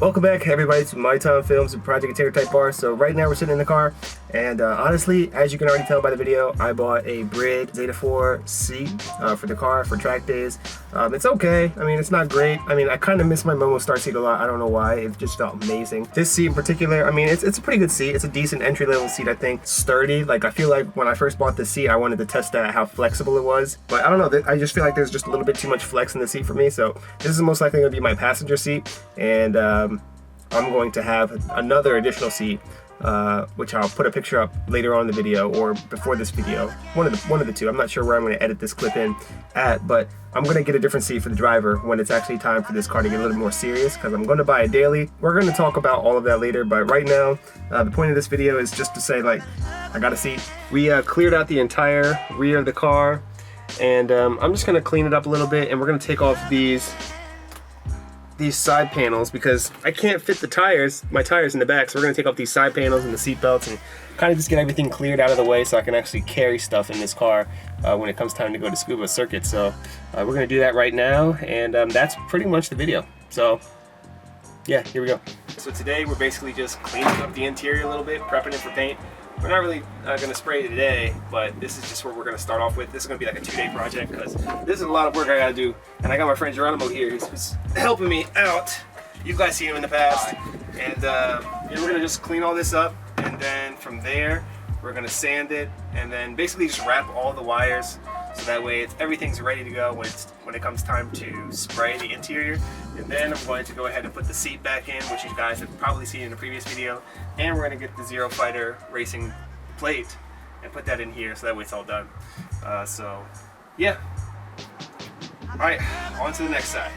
Welcome back, everybody, to My Time Films and Project Integra type bar. So right now we're sitting in the car, and honestly, as you can already tell by the video, I bought a Brid Zeta 4 seat for the car for track days. It's okay. I mean, it's not great. I mean, I kind of miss my Momo Star seat a lot. I don't know why. It just felt amazing. This seat in particular, I mean, it's a pretty good seat. It's a decent entry-level seat, I think. Sturdy. Like, I feel like when I first bought this seat, I wanted to test out how flexible it was. But I don't know. I just feel like there's just a little bit too much flex in the seat for me. So this is most likely going to be my passenger seat. And I'm going to have another additional seat, which I'll put a picture up later on in the video or before this video. One of the two. I'm not sure where I'm going to edit this clip in at, but I'm going to get a different seat for the driver when it's actually time for this car to get a little more serious, because I'm going to buy a daily. We're going to talk about all of that later, but right now, the point of this video is just to say, like, I got a seat. We cleared out the entire rear of the car, and I'm just going to clean it up a little bit, and we're going to take off these side panels because I can't fit my tires in the back, so we're going to take off these side panels and the seat belts and kind of just get everything cleared out of the way so I can actually carry stuff in this car when it comes time to go to scuba circuit. So we're going to do that right now, and that's pretty much the video. So yeah, here we go. So today we're basically just cleaning up the interior a little bit, prepping it for paint. We're not really going to spray it today, but this is just what we're going to start off with. This is going to be like a 2-day project because this is a lot of work I got to do. And I got my friend Geronimo here who's helping me out. You guys seen him in the past. And yeah, we're going to just clean all this up. And then from there, we're going to sand it. And then basically just wrap all the wires. So that way everything's ready to go when it comes time to spray the interior. And then I'm going to go ahead and put the seat back in, which you guys have probably seen in the previous video. And we're going to get the Zero Fighter racing plate and put that in here so that way it's all done. So yeah. Alright, on to the next side.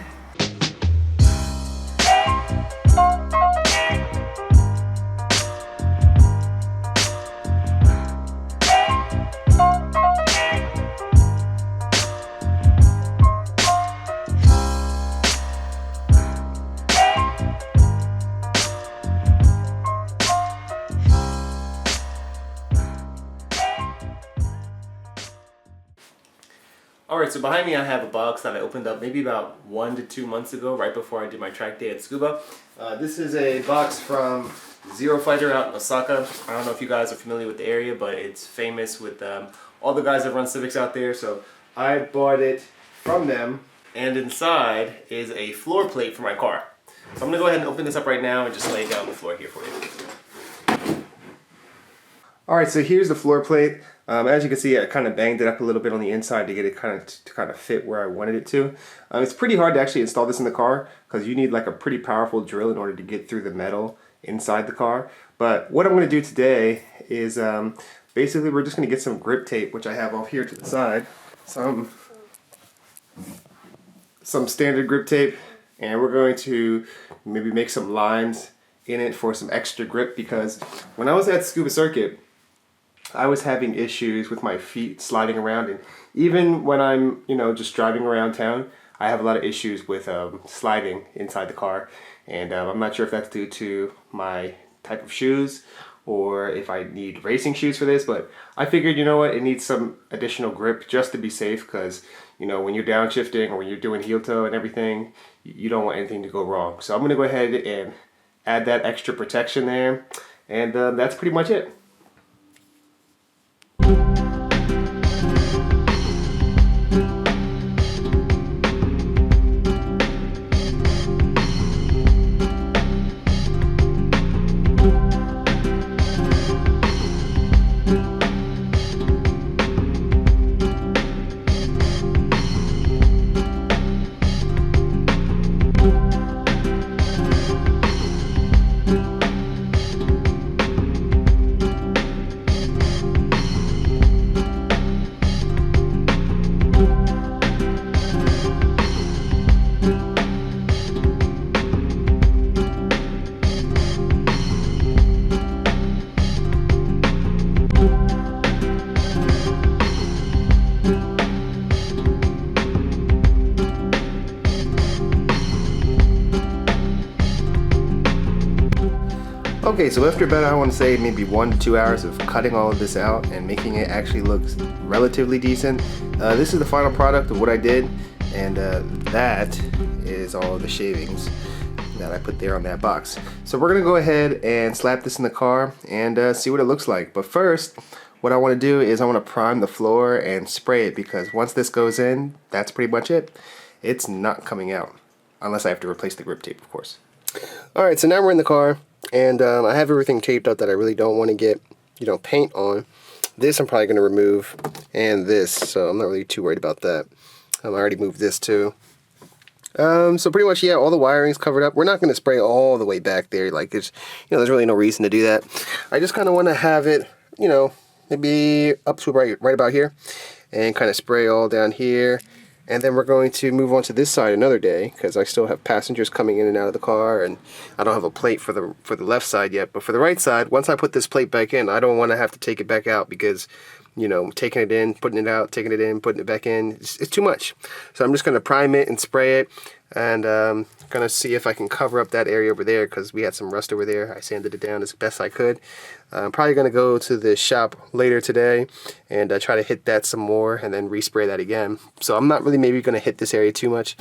Alright, so behind me I have a box that I opened up maybe about 1 to 2 months ago, right before I did my track day at Scuba. This is a box from Zero Fighter out in Osaka. I don't know if you guys are familiar with the area, but it's famous with all the guys that run Civics out there. So I bought it from them, and inside is a floor plate for my car. So I'm going to go ahead and open this up right now and just lay it down on the floor here for you. Alright, so here's the floor plate. As you can see, I kind of banged it up a little bit on the inside to get it to kind of fit where I wanted it to. It's pretty hard to actually install this in the car because you need like a pretty powerful drill in order to get through the metal inside the car. But what I'm going to do today is basically we're just going to get some grip tape, which I have off here to the side. Some standard grip tape, and we're going to maybe make some lines in it for some extra grip, because when I was at Scuba Circuit, I was having issues with my feet sliding around, and even when I'm, just driving around town, I have a lot of issues with sliding inside the car, and I'm not sure if that's due to my type of shoes or if I need racing shoes for this, but I figured, you know what, it needs some additional grip just to be safe, because, when you're downshifting or when you're doing heel toe and everything, you don't want anything to go wrong. So I'm going to go ahead and add that extra protection there, and that's pretty much it. Okay, so after about, I want to say maybe 1 to 2 hours of cutting all of this out and making it actually look relatively decent, this is the final product of what I did, and that is all of the shavings. that I put there on that box. So we're gonna go ahead and slap this in the car and see what it looks like. But first, what I want to do is I want to prime the floor and spray it, because once this goes in, that's pretty much it. It's not coming out unless I have to replace the grip tape, of course. Alright, so now we're in the car, and I have everything taped up that I really don't want to get, you know, paint on. This I'm probably going to remove, and this, so I'm not really too worried about that. I already moved this too. So pretty much, yeah, all the wiring's covered up. We're not going to spray all the way back there, like it's, you know, there's really no reason to do that. I just kind of want to have it, you know, maybe up to right about here, and kind of spray all down here. And then we're going to move on to this side another day, because I still have passengers coming in and out of the car, and I don't have a plate for the left side yet. But for the right side, once I put this plate back in, I don't want to have to take it back out, because, you know, taking it in, putting it out, taking it in, putting it back in, it's too much. So I'm just going to prime it and spray it, and going to see if I can cover up that area over there, because we had some rust over there. I sanded it down as best I could. I'm probably going to go to the shop later today and try to hit that some more, and then respray that again. So I'm not really maybe going to hit this area too much.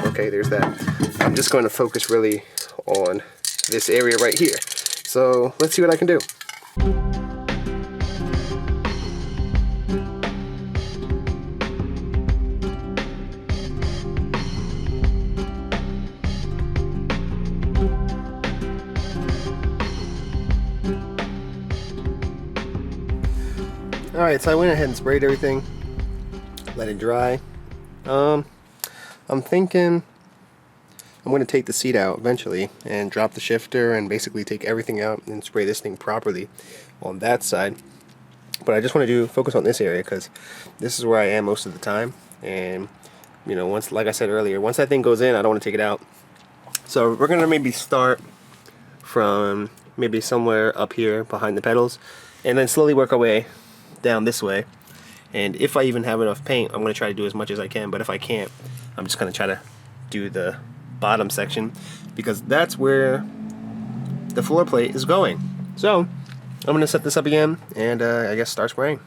Okay, there's that. I'm just going to focus really on this area right here. So let's see what I can do. Alright, so I went ahead and sprayed everything, let it dry. I'm thinking I'm going to take the seat out eventually and drop the shifter and basically take everything out and spray this thing properly on that side. But I just want to focus on this area, because this is where I am most of the time. And, you know, once, like I said earlier, once that thing goes in, I don't want to take it out. So we're going to maybe start from maybe somewhere up here behind the pedals, and then slowly work our way down this way. And if I even have enough paint, I'm going to try to do as much as I can. But if I can't, I'm just going to try to do the bottom section, because that's where the floor plate is going. So I'm going to set this up again and I guess start spraying.